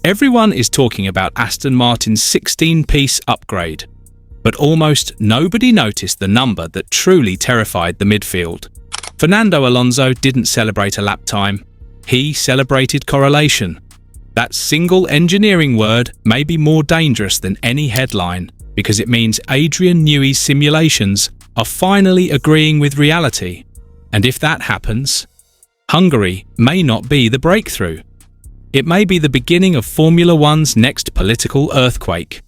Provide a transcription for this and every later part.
Everyone is talking about Aston Martin's 16-piece upgrade, but almost nobody noticed the number that truly terrified the midfield. Fernando Alonso didn't celebrate a lap time. He celebrated correlation. That single engineering word may be more dangerous than any headline because it means Adrian Newey's simulations are finally agreeing with reality. And if that happens, Hungary may not be the breakthrough. It may be the beginning of Formula One's next political earthquake.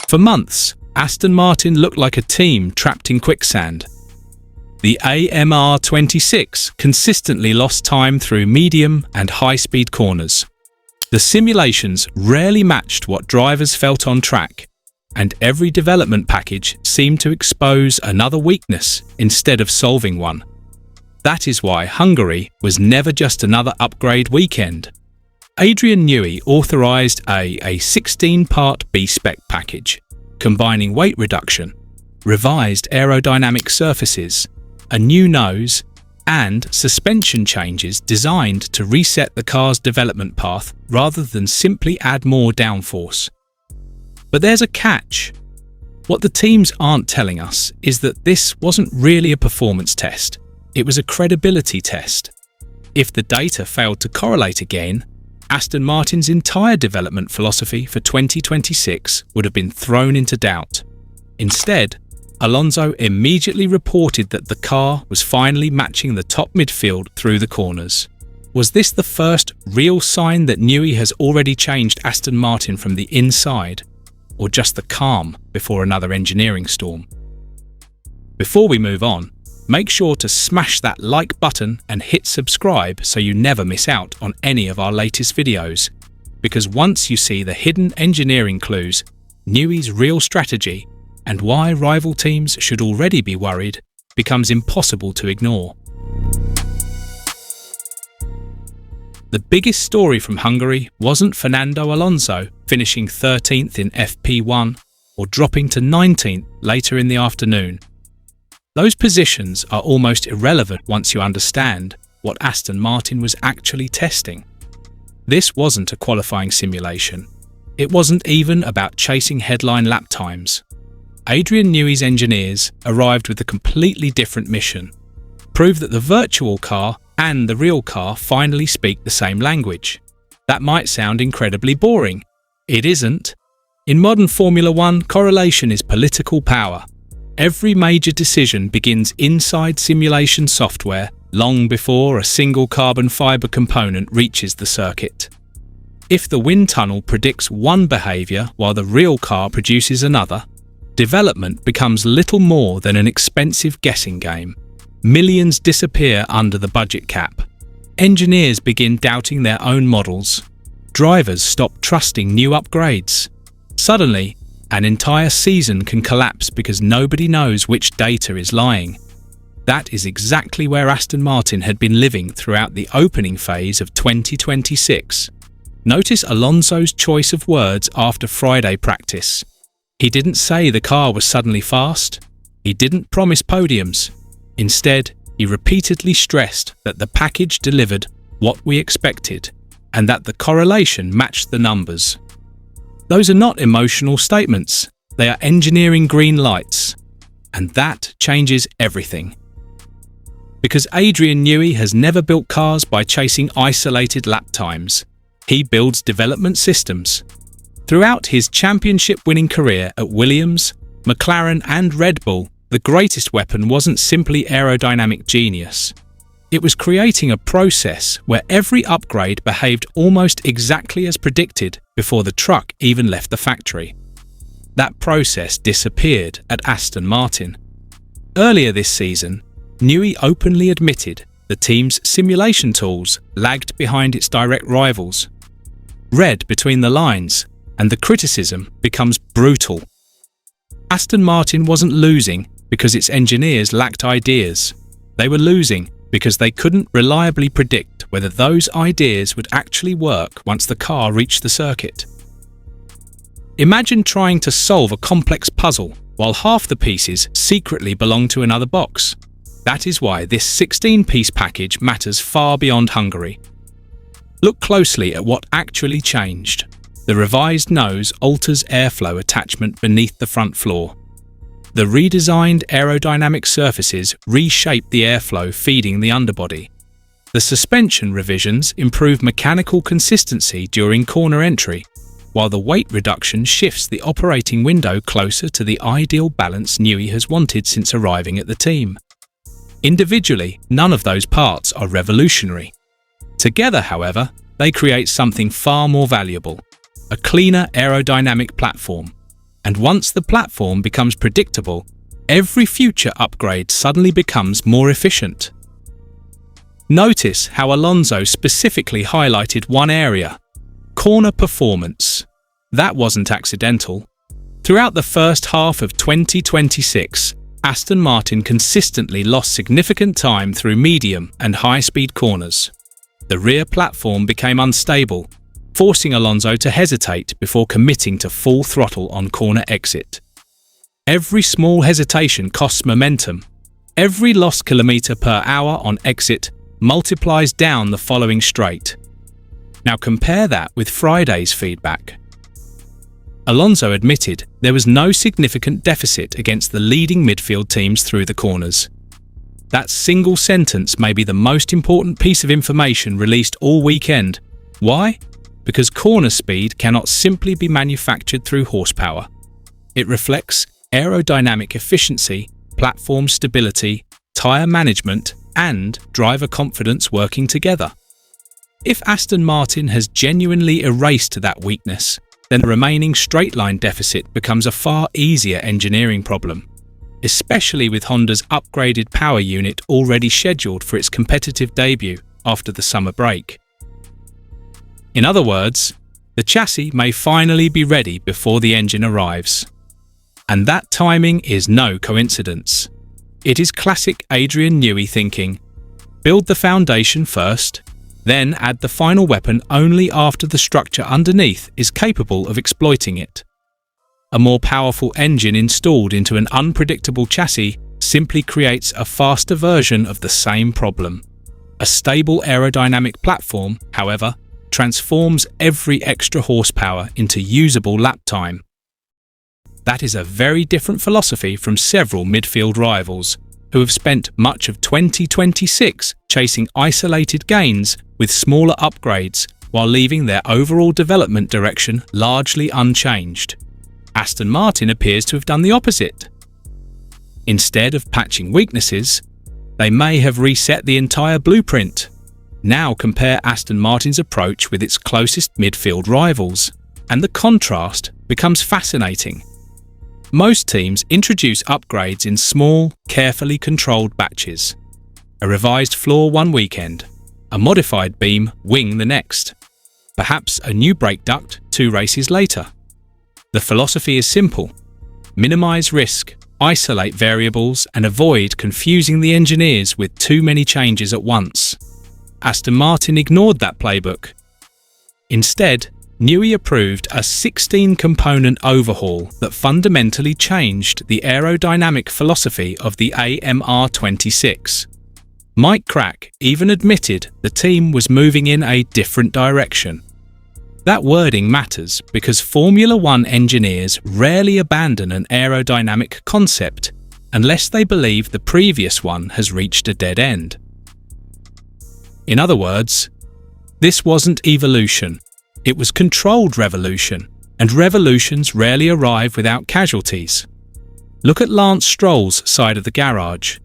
For months, Aston Martin looked like a team trapped in quicksand. The AMR26 consistently lost time through medium and high-speed corners. The simulations rarely matched what drivers felt on track, and every development package seemed to expose another weakness instead of solving one. That is why Hungary was never just another upgrade weekend. Adrian Newey authorized a 16-part B-spec package, combining weight reduction, revised aerodynamic surfaces, a new nose, and suspension changes designed to reset the car's development path rather than simply add more downforce. But there's a catch. What the teams aren't telling us is that this wasn't really a performance test. It was a credibility test. If the data failed to correlate again, Aston Martin's entire development philosophy for 2026 would have been thrown into doubt. Instead, Alonso immediately reported that the car was finally matching the top midfield through the corners. Was this the first real sign that Newey has already changed Aston Martin from the inside, or just the calm before another engineering storm? Before we move on, make sure to smash that like button and hit subscribe so you never miss out on any of our latest videos. Because once you see the hidden engineering clues, Newey's real strategy, and why rival teams should already be worried, becomes impossible to ignore. The biggest story from Hungary wasn't Fernando Alonso finishing 13th in FP1 or dropping to 19th later in the afternoon. Those positions are almost irrelevant once you understand what Aston Martin was actually testing. This wasn't a qualifying simulation. It wasn't even about chasing headline lap times. Adrian Newey's engineers arrived with a completely different mission: prove that the virtual car and the real car finally speak the same language. That might sound incredibly boring. It isn't. In modern Formula One, correlation is political power. Every major decision begins inside simulation software long before a single carbon fiber component reaches the circuit. If the wind tunnel predicts one behavior while the real car produces another, development becomes little more than an expensive guessing game. Millions disappear under the budget cap. Engineers begin doubting their own models. Drivers stop trusting new upgrades. Suddenly, an entire season can collapse because nobody knows which data is lying. That is exactly where Aston Martin had been living throughout the opening phase of 2026. Notice Alonso's choice of words after Friday practice. He didn't say the car was suddenly fast. He didn't promise podiums. Instead, he repeatedly stressed that the package delivered what we expected and that the correlation matched the numbers. Those are not emotional statements. They are engineering green lights. And that changes everything. Because Adrian Newey has never built cars by chasing isolated lap times. He builds development systems. Throughout his championship-winning career at Williams, McLaren and Red Bull, the greatest weapon wasn't simply aerodynamic genius. It was creating a process where every upgrade behaved almost exactly as predicted before the truck even left the factory. That process disappeared at Aston Martin. Earlier this season, Newey openly admitted the team's simulation tools lagged behind its direct rivals. Read between the lines, and the criticism becomes brutal. Aston Martin wasn't losing because its engineers lacked ideas. They were losing because they couldn't reliably predict whether those ideas would actually work once the car reached the circuit. Imagine trying to solve a complex puzzle while half the pieces secretly belong to another box. That is why this 16-piece package matters far beyond Hungary. Look closely at what actually changed. The revised nose alters airflow attachment beneath the front floor. The redesigned aerodynamic surfaces reshape the airflow feeding the underbody. The suspension revisions improve mechanical consistency during corner entry, while the weight reduction shifts the operating window closer to the ideal balance Newey has wanted since arriving at the team. Individually, none of those parts are revolutionary. Together, however, they create something far more valuable: a cleaner aerodynamic platform. And once the platform becomes predictable, every future upgrade suddenly becomes more efficient. Notice how Alonso specifically highlighted one area: corner performance. That wasn't accidental. Throughout the first half of 2026, Aston Martin consistently lost significant time through medium and high-speed corners. The rear platform became unstable, forcing Alonso to hesitate before committing to full throttle on corner exit. Every small hesitation costs momentum. Every lost kilometre per hour on exit multiplies down the following straight. Now compare that with Friday's feedback. Alonso admitted there was no significant deficit against the leading midfield teams through the corners. That single sentence may be the most important piece of information released all weekend. Why? Because corner speed cannot simply be manufactured through horsepower. It reflects aerodynamic efficiency, platform stability, tyre management, and driver confidence working together. If Aston Martin has genuinely erased that weakness, then the remaining straight-line deficit becomes a far easier engineering problem, especially with Honda's upgraded power unit already scheduled for its competitive debut after the summer break. In other words, the chassis may finally be ready before the engine arrives. And that timing is no coincidence. It is classic Adrian Newey thinking: build the foundation first, then add the final weapon only after the structure underneath is capable of exploiting it. A more powerful engine installed into an unpredictable chassis simply creates a faster version of the same problem. A stable aerodynamic platform, however, transforms every extra horsepower into usable lap time. That is a very different philosophy from several midfield rivals, who have spent much of 2026 chasing isolated gains with smaller upgrades while leaving their overall development direction largely unchanged. Aston Martin appears to have done the opposite. Instead of patching weaknesses, they may have reset the entire blueprint. Now compare Aston Martin's approach with its closest midfield rivals, and the contrast becomes fascinating. Most teams introduce upgrades in small, carefully controlled batches. A revised floor one weekend, a modified beam wing the next, perhaps a new brake duct 2 races later. The philosophy is simple: minimize risk, isolate variables, and avoid confusing the engineers with too many changes at once. Aston Martin ignored that playbook. Instead, Newey approved a 16-component overhaul that fundamentally changed the aerodynamic philosophy of the AMR26. Mike Crack even admitted the team was moving in a different direction. That wording matters because Formula One engineers rarely abandon an aerodynamic concept unless they believe the previous one has reached a dead end. In other words, this wasn't evolution, it was controlled revolution, and revolutions rarely arrive without casualties. Look at Lance Stroll's side of the garage.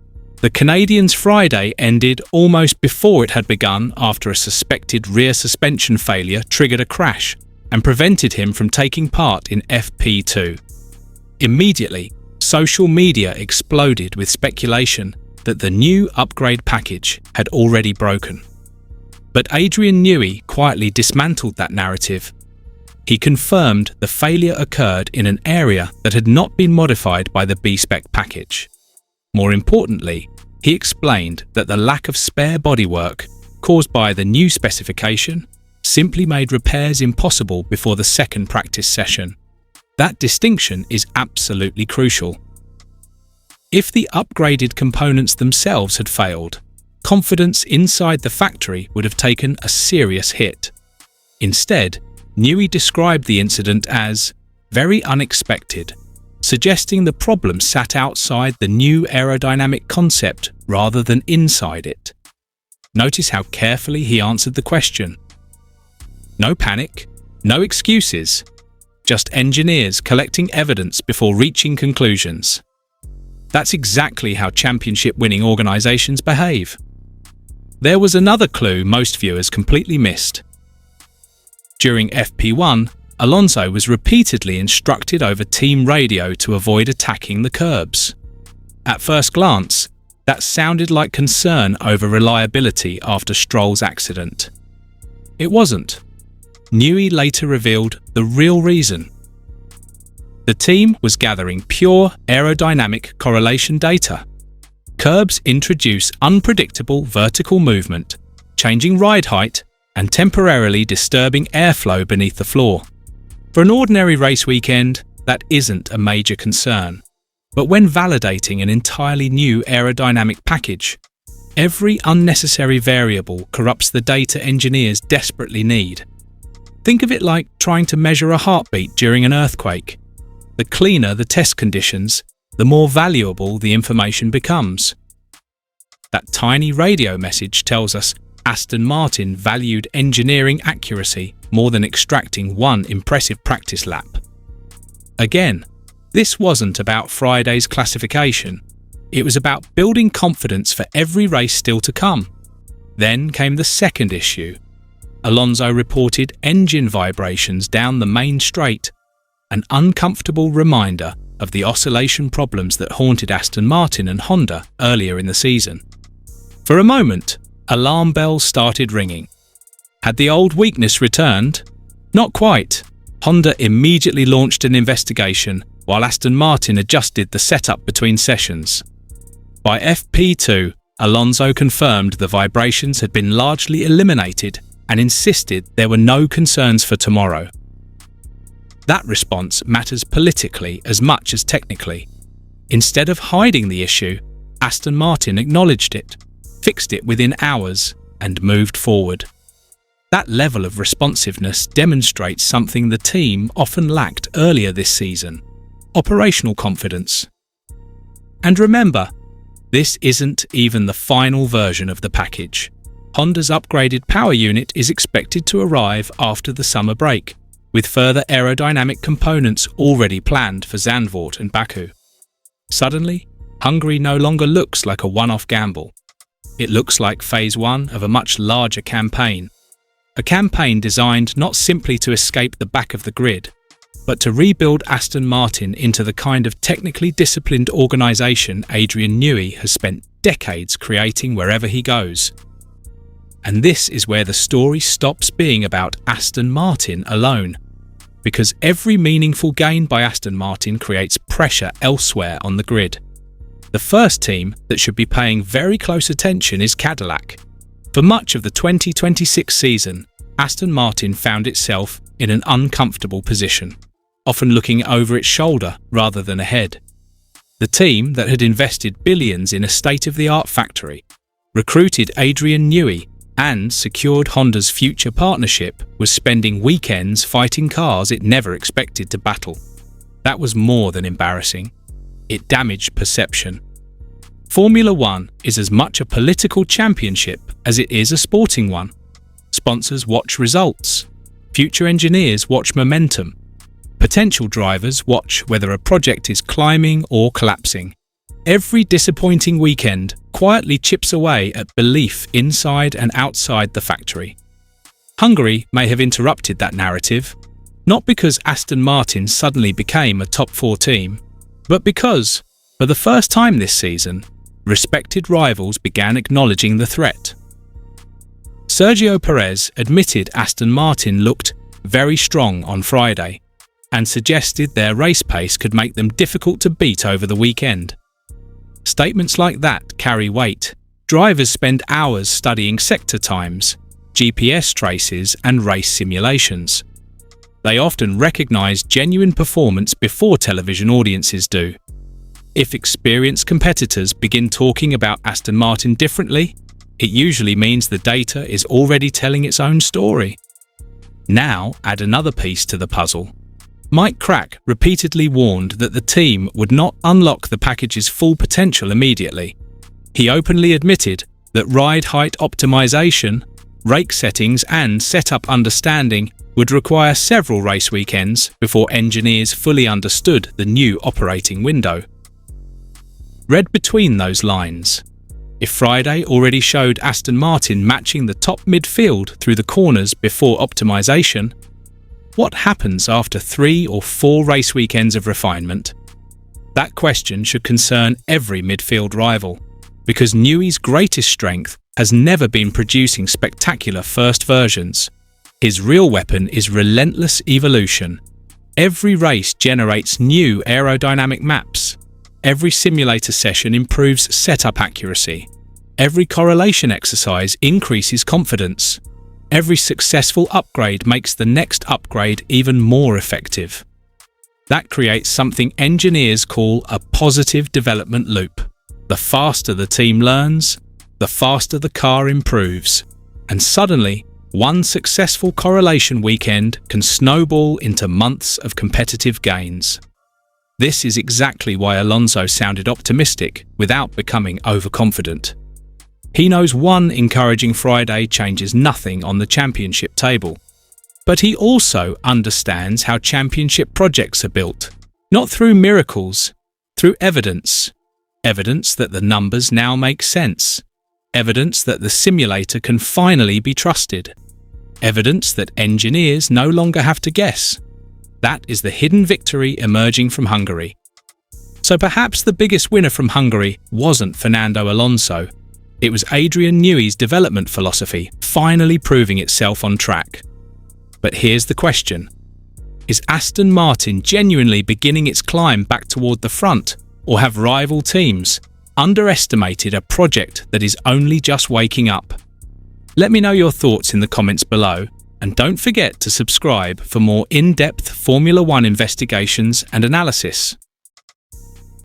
The Canadian's Friday ended almost before it had begun after a suspected rear suspension failure triggered a crash and prevented him from taking part in FP2. Immediately, social media exploded with speculation that the new upgrade package had already broken. But Adrian Newey quietly dismantled that narrative. He confirmed the failure occurred in an area that had not been modified by the B-spec package. More importantly, he explained that the lack of spare bodywork caused by the new specification simply made repairs impossible before the second practice session. That distinction is absolutely crucial. If the upgraded components themselves had failed, confidence inside the factory would have taken a serious hit. Instead, Newey described the incident as very unexpected, suggesting the problem sat outside the new aerodynamic concept rather than inside it. Notice how carefully he answered the question. No panic, no excuses, just engineers collecting evidence before reaching conclusions. That's exactly how championship-winning organisations behave. There was another clue most viewers completely missed. During FP1, Alonso was repeatedly instructed over team radio to avoid attacking the curbs. At first glance, that sounded like concern over reliability after Stroll's accident. It wasn't. Newey later revealed the real reason. The team was gathering pure aerodynamic correlation data. Curbs introduce unpredictable vertical movement, changing ride height and temporarily disturbing airflow beneath the floor. For an ordinary race weekend, that isn't a major concern. But when validating an entirely new aerodynamic package, every unnecessary variable corrupts the data engineers desperately need. Think of it like trying to measure a heartbeat during an earthquake. The cleaner the test conditions, the more valuable the information becomes. That tiny radio message tells us Aston Martin valued engineering accuracy more than extracting one impressive practice lap. Again, this wasn't about Friday's classification. It was about building confidence for every race still to come. Then came the second issue. Alonso reported engine vibrations down the main straight, an uncomfortable reminder of the oscillation problems that haunted Aston Martin and Honda earlier in the season. For a moment, alarm bells started ringing. Had the old weakness returned? Not quite. Honda immediately launched an investigation, while Aston Martin adjusted the setup between sessions. By FP2, Alonso confirmed the vibrations had been largely eliminated and insisted there were no concerns for tomorrow. That response matters politically as much as technically. Instead of hiding the issue, Aston Martin acknowledged it, fixed it within hours, and moved forward. That level of responsiveness demonstrates something the team often lacked earlier this season: operational confidence. And remember, this isn't even the final version of the package. Honda's upgraded power unit is expected to arrive after the summer break, with further aerodynamic components already planned for Zandvoort and Baku. Suddenly, Hungary no longer looks like a one-off gamble. It looks like phase one of a much larger campaign. A campaign designed not simply to escape the back of the grid, but to rebuild Aston Martin into the kind of technically disciplined organisation Adrian Newey has spent decades creating wherever he goes. And this is where the story stops being about Aston Martin alone, because every meaningful gain by Aston Martin creates pressure elsewhere on the grid. The first team that should be paying very close attention is Cadillac. For much of the 2026 season, Aston Martin found itself in an uncomfortable position, often looking over its shoulder rather than ahead. The team that had invested billions in a state-of-the-art factory, recruited Adrian Newey, and secured Honda's future partnership was spending weekends fighting cars it never expected to battle. That was more than embarrassing. It damaged perception. Formula One is as much a political championship as it is a sporting one. Sponsors watch results. Future engineers watch momentum. Potential drivers watch whether a project is climbing or collapsing. Every disappointing weekend quietly chips away at belief inside and outside the factory. Hungary may have interrupted that narrative, not because Aston Martin suddenly became a top 4 team, but because, for the first time this season, respected rivals began acknowledging the threat. Sergio Perez admitted Aston Martin looked very strong on Friday and suggested their race pace could make them difficult to beat over the weekend. Statements like that carry weight. Drivers spend hours studying sector times, GPS traces, and race simulations. They often recognise genuine performance before television audiences do. If experienced competitors begin talking about Aston Martin differently, it usually means the data is already telling its own story. Now, add another piece to the puzzle. Mike Crack repeatedly warned that the team would not unlock the package's full potential immediately. He openly admitted that ride height optimization, rake settings and setup understanding would require several race weekends before engineers fully understood the new operating window. Read between those lines. If Friday already showed Aston Martin matching the top midfield through the corners before optimization, what happens after 3 or 4 race weekends of refinement? That question should concern every midfield rival, because Newey's greatest strength has never been producing spectacular first versions. His real weapon is relentless evolution. Every race generates new aerodynamic maps. Every simulator session improves setup accuracy. Every correlation exercise increases confidence. Every successful upgrade makes the next upgrade even more effective. That creates something engineers call a positive development loop. The faster the team learns, the faster the car improves. And suddenly, one successful correlation weekend can snowball into months of competitive gains. This is exactly why Alonso sounded optimistic without becoming overconfident. He knows one encouraging Friday changes nothing on the championship table. But he also understands how championship projects are built, not through miracles, through evidence. Evidence that the numbers now make sense. Evidence that the simulator can finally be trusted. Evidence that engineers no longer have to guess. That is the hidden victory emerging from Hungary. So perhaps the biggest winner from Hungary wasn't Fernando Alonso. It was Adrian Newey's development philosophy finally proving itself on track. But here's the question. Is Aston Martin genuinely beginning its climb back toward the front, or have rival teams underestimated a project that is only just waking up? Let me know your thoughts in the comments below, and don't forget to subscribe for more in-depth Formula One investigations and analysis.